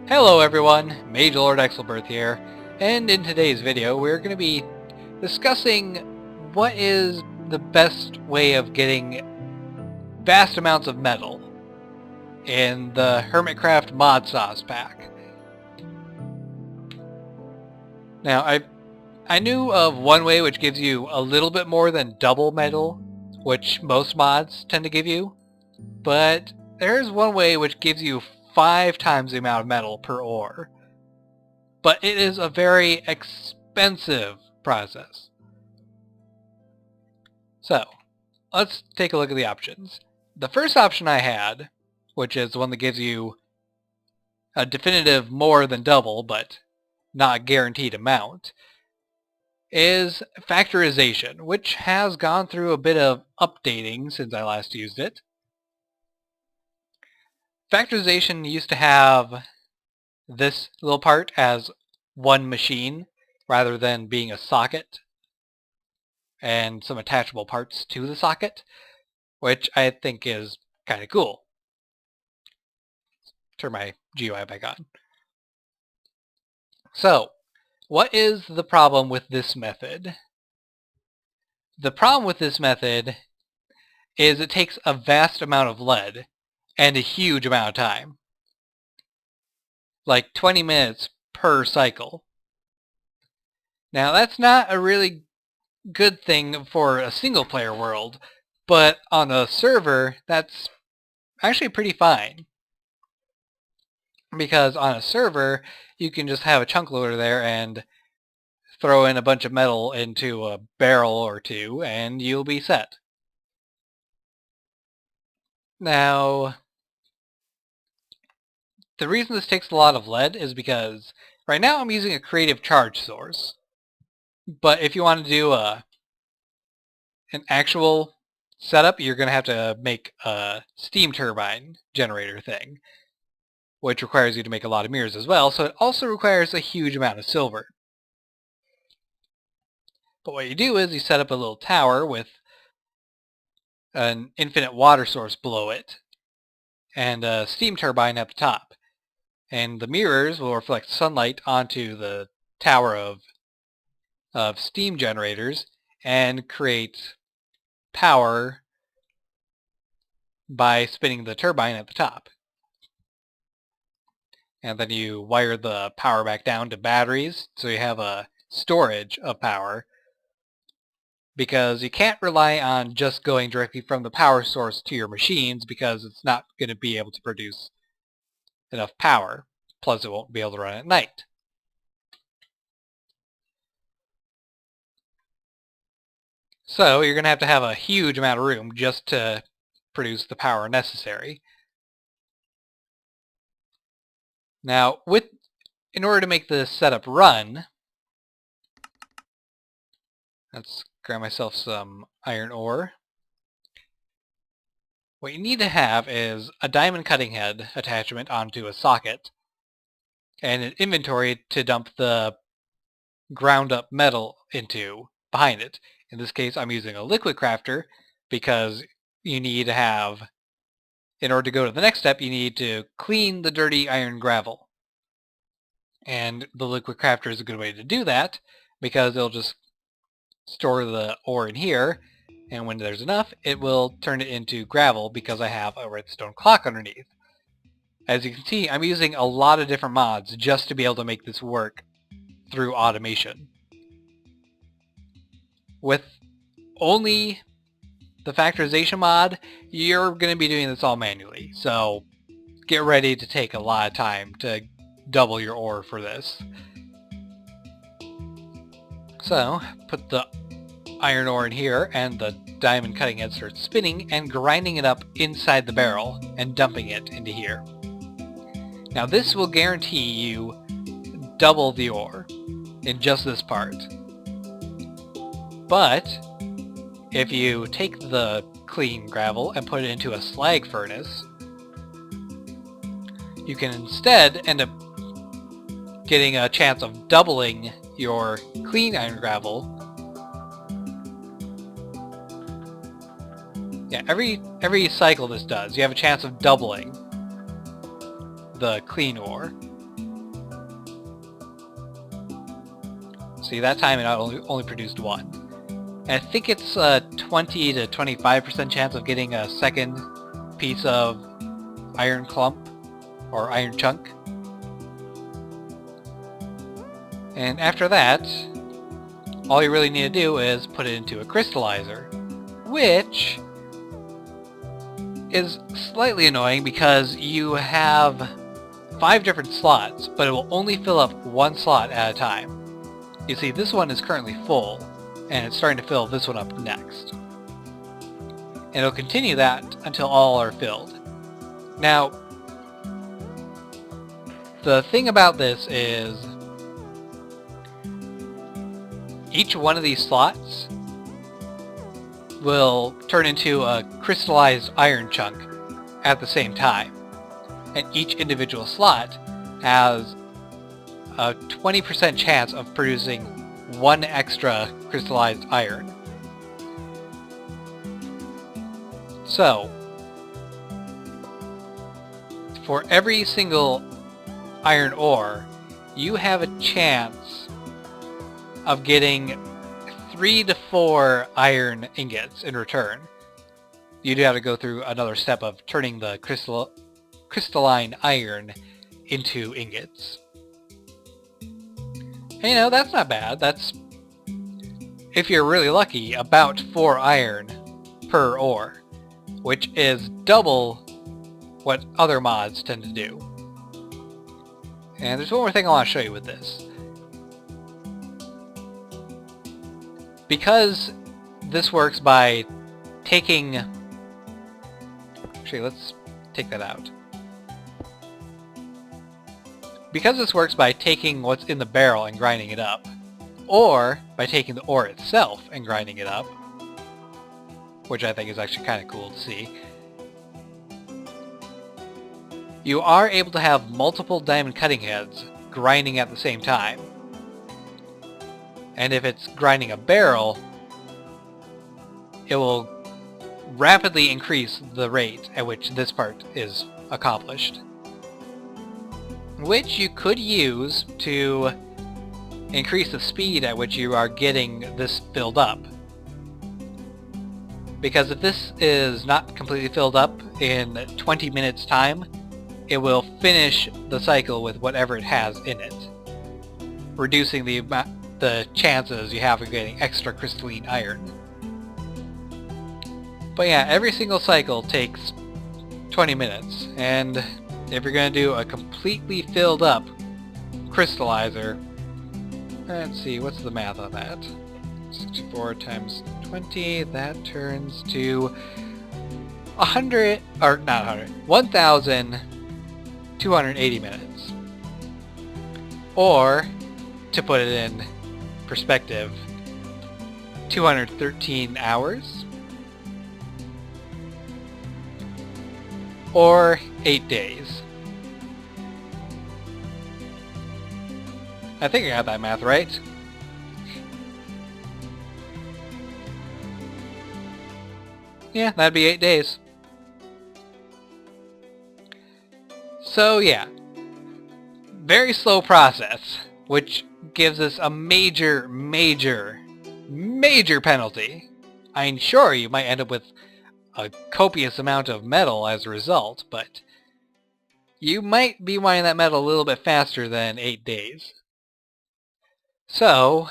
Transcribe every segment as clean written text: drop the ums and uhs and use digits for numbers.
Hello everyone, Mage Lord Exelbirth here, and in today's video we're going to be discussing what is the best way of getting vast amounts of metal in the Hermitcraft Mod Sauce pack. Now I knew of one way which gives you a little bit more than double metal, which most mods tend to give you, but there's one way which gives you 5 times the amount of metal per ore. But it is a very expensive process. So, let's take a look at the options. The first option I had, which is the one that gives you a definitive more than double, but not a guaranteed amount, is Factorization, which has gone through a bit of updating since I last used it. Factorization used to have this little part as one machine rather than being a socket and some attachable parts to the socket, which I think is kind of cool. Turn my GUI back on. So, what is the problem with this method? The problem with this method is it takes a vast amount of lead and a huge amount of time. Like 20 minutes per cycle. Now that's not a really good thing for a single player world, but on a server that's actually pretty fine. Because on a server you can just have a chunk loader there and throw in a bunch of metal into a barrel or two and you'll be set. Now, the reason this takes a lot of lead is because right now I'm using a creative charge source. But if you want to do an actual setup, you're going to have to make a steam turbine generator thing, which requires you to make a lot of mirrors as well, so it also requires a huge amount of silver. But what you do is you set up a little tower with an infinite water source below it, and a steam turbine up top. And the mirrors will reflect sunlight onto the tower of steam generators and create power by spinning the turbine at the top. And then you wire the power back down to batteries, so you have a storage of power, because you can't rely on just going directly from the power source to your machines, because it's not going to be able to produce enough power, plus it won't be able to run at night. So you're going to have a huge amount of room just to produce the power necessary. Now, in order to make this setup run, let's grab myself some iron ore. What you need to have is a diamond cutting head attachment onto a socket, and an inventory to dump the ground up metal into behind it. In this case, I'm using a liquid crafter because you need to have, in order to go to the next step, you need to clean the dirty iron gravel. And the liquid crafter is a good way to do that because it'll just store the ore in here, and when there's enough, it will turn it into gravel because I have a redstone clock underneath. As you can see, I'm using a lot of different mods just to be able to make this work through automation. With only the Factorization mod, you're going to be doing this all manually, so get ready to take a lot of time to double your ore for this. So, put the iron ore in here, and the diamond cutting head starts spinning and grinding it up inside the barrel and dumping it into here. Now this will guarantee you double the ore in just this part. But if you take the clean gravel and put it into a slag furnace, you can instead end up getting a chance of doubling your clean iron gravel. Yeah, every cycle this does, you have a chance of doubling the clean ore. See, that time it only produced one. And I think it's a 20 to 25% chance of getting a second piece of iron clump or iron chunk. And after that, all you really need to do is put it into a crystallizer, which is slightly annoying because you have 5 different slots, but it will only fill up one slot at a time. You see, this one is currently full, and it's starting to fill this one up next. And it'll continue that until all are filled. Now, the thing about this is each one of these slots will turn into a crystallized iron chunk at the same time. And each individual slot has a 20% chance of producing one extra crystallized iron. So, for every single iron ore, you have a chance of getting 3 to 4 iron ingots in return. You do have to go through another step of turning the crystalline iron into ingots. And, you know, that's not bad. That's, if you're really lucky, about 4 iron per ore, which is double what other mods tend to do. And there's one more thing I want to show you with this. Because this works by taking... Actually, let's take that out. Because this works by taking what's in the barrel and grinding it up, or by taking the ore itself and grinding it up, which I think is actually kind of cool to see, you are able to have multiple diamond cutting heads grinding at the same time. And if it's grinding a barrel, it will rapidly increase the rate at which this part is accomplished, which you could use to increase the speed at which you are getting this filled up. Because if this is not completely filled up in 20 minutes time, it will finish the cycle with whatever it has in it, reducing the chances you have of getting extra crystalline iron. But yeah, every single cycle takes 20 minutes, and if you're going to do a completely filled up crystallizer, let's see, what's the math on that? 64 times 20, that turns to 100, or not 100, 1,280 minutes. Or, to put it in perspective, 213 hours? Or 8 days. I think I got that math right. Yeah, that'd be 8 days. So yeah, very slow process, which gives us a major penalty. I mean, sure, you might end up with a copious amount of metal as a result, but you might be mining that metal a little bit faster than 8 days. So,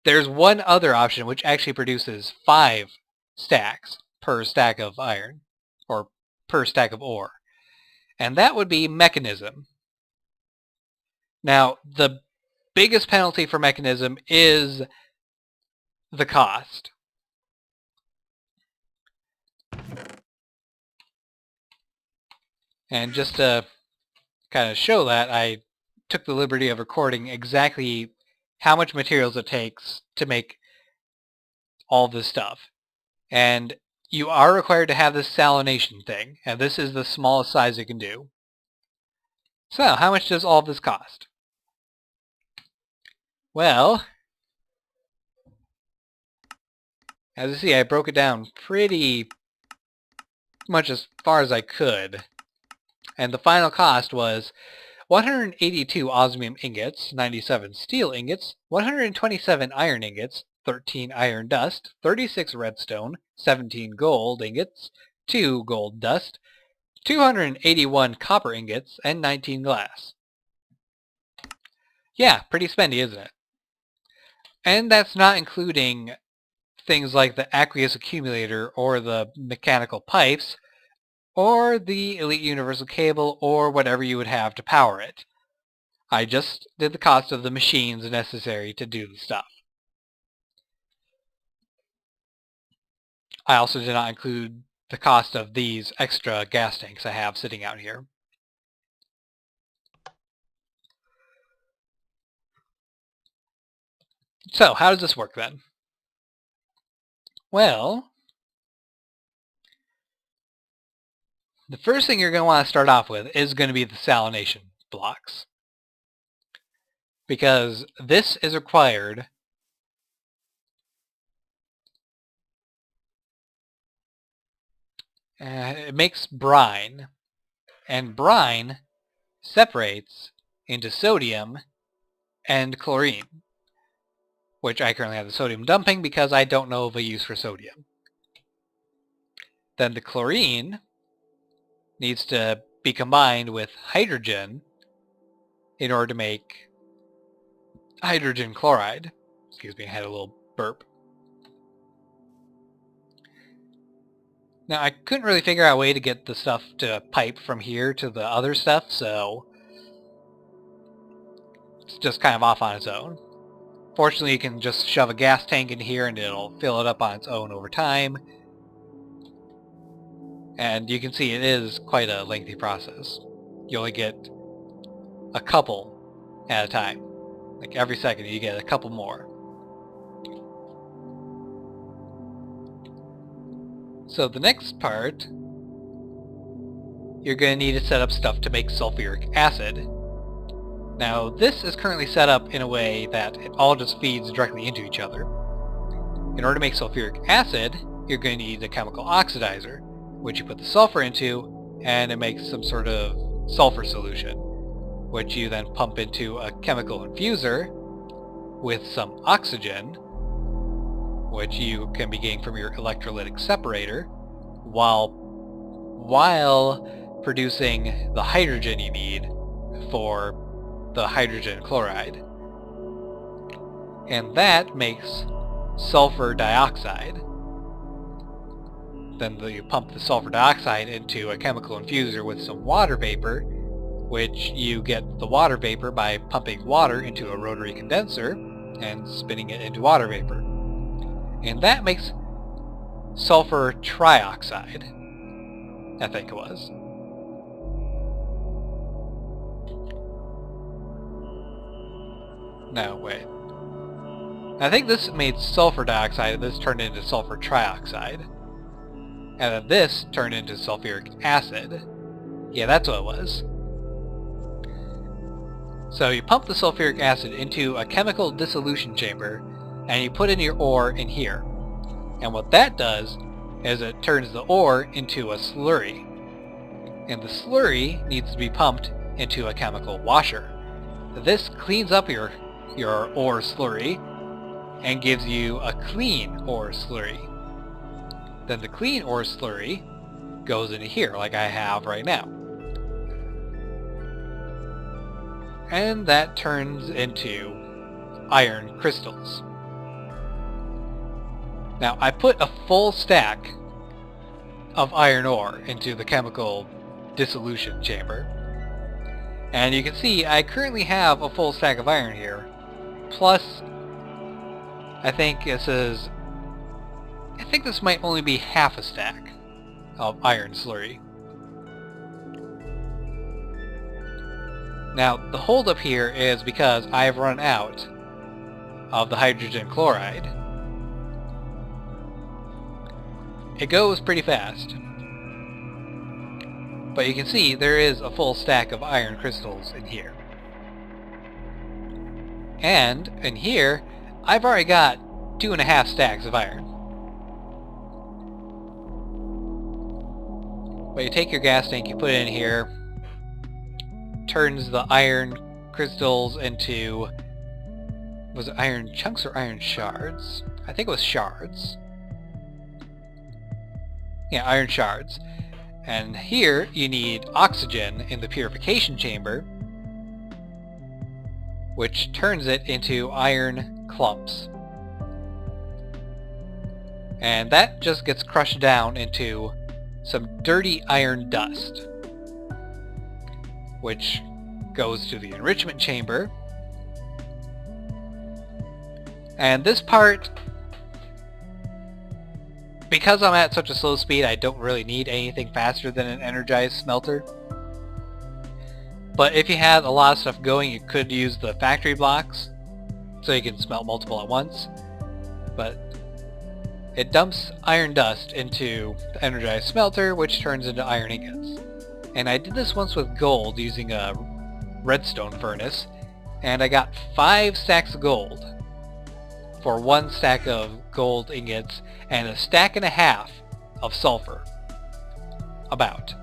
there's one other option which actually produces 5 stacks per stack of iron, or per stack of ore, and that would be mechanism. Now, the biggest penalty for mechanism is the cost. And just to kind of show that, I took the liberty of recording exactly how much materials it takes to make all this stuff. And you are required to have this salination thing, and this is the smallest size you can do. So, how much does all of this cost? Well, as you see, I broke it down pretty much as far as I could. And the final cost was 182 osmium ingots, 97 steel ingots, 127 iron ingots, 13 iron dust, 36 redstone, 17 gold ingots, 2 gold dust, 281 copper ingots, and 19 glass. Yeah, pretty spendy, isn't it? And that's not including things like the aqueous accumulator or the mechanical pipes or the Elite Universal Cable or whatever you would have to power it. I just did the cost of the machines necessary to do the stuff. I also did not include the cost of these extra gas tanks I have sitting out here. So, how does this work then? Well, the first thing you're going to want to start off with is going to be the salination blocks. Because this is required it makes brine, and brine separates into sodium and chlorine, which I currently have the sodium dumping because I don't know of a use for sodium. Then the chlorine needs to be combined with hydrogen in order to make hydrogen chloride. Excuse me, I had a little burp. Now, I couldn't really figure out a way to get the stuff to pipe from here to the other stuff, so it's just kind of off on its own. Fortunately, you can just shove a gas tank in here and it'll fill it up on its own over time. And you can see it is quite a lengthy process. You only get a couple at a time. Like every second you get a couple more. So the next part, you're going to need to set up stuff to make sulfuric acid. Now this is currently set up in a way that it all just feeds directly into each other. In order to make sulfuric acid, you're going to need a chemical oxidizer, which you put the sulfur into, and it makes some sort of sulfur solution, which you then pump into a chemical infuser with some oxygen, which you can be getting from your electrolytic separator, while producing the hydrogen you need for the hydrogen chloride. And that makes sulfur dioxide. Then you pump the sulfur dioxide into a chemical infuser with some water vapor, which you get the water vapor by pumping water into a rotary condenser and spinning it into water vapor. And that makes sulfur trioxide, I think it was. No, wait. I think this made sulfur dioxide and this turned into sulfur trioxide. And then this turned into sulfuric acid. Yeah, that's what it was. So you pump the sulfuric acid into a chemical dissolution chamber and you put in your ore in here. And what that does is it turns the ore into a slurry. And the slurry needs to be pumped into a chemical washer. This cleans up your ore slurry and gives you a clean ore slurry. Then the clean ore slurry goes into here like I have right now. And that turns into iron crystals. Now I put a full stack of iron ore into the chemical dissolution chamber. And you can see I currently have a full stack of iron here. Plus, I think this might only be half a stack of iron slurry. Now, the holdup here is because I've run out of the hydrogen chloride. It goes pretty fast. But you can see there is a full stack of iron crystals in here. And in here, I've already got 2.5 stacks of iron. But you take your gas tank, you put it in here, turns the iron crystals into... Was it iron chunks or iron shards? I think it was shards. Yeah, iron shards. And here you need oxygen in the purification chamber, which turns it into iron clumps. And that just gets crushed down into some dirty iron dust, which goes to the enrichment chamber. And this part, because I'm at such a slow speed, I don't really need anything faster than an energized smelter. But if you had a lot of stuff going, you could use the factory blocks, so you can smelt multiple at once. But it dumps iron dust into the energized smelter, which turns into iron ingots. And I did this once with gold using a redstone furnace, and I got 5 stacks of gold for 1 stack of gold ingots and a stack and a half of sulfur. About.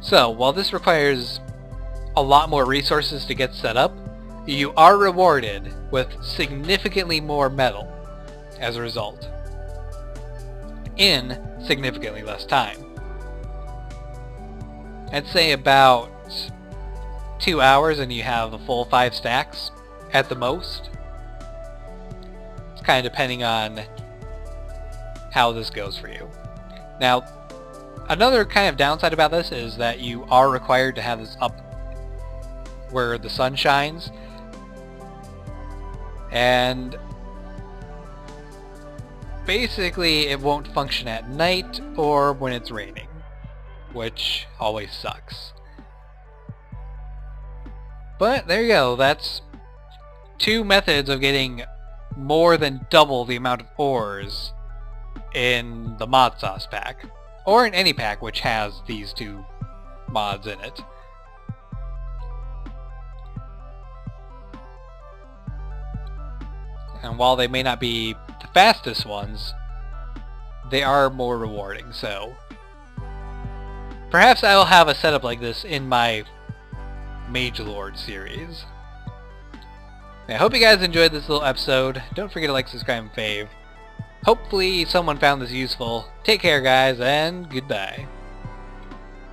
So, while this requires a lot more resources to get set up, you are rewarded with significantly more metal as a result, in significantly less time. I'd say about 2 hours and you have a full 5 stacks at the most. It's kind of depending on how this goes for you. Now, another kind of downside about this is that you are required to have this up where the sun shines, and basically it won't function at night or when it's raining, which always sucks. But there you go, that's 2 methods of getting more than double the amount of ores in the mod sauce pack, or in any pack which has these 2 mods in it. And while they may not be the fastest ones, they are more rewarding, so perhaps I will have a setup like this in my Mage Lord series. I hope you guys enjoyed this little episode. Don't forget to like, subscribe, and fave. Hopefully someone found this useful. Take care, guys, and goodbye.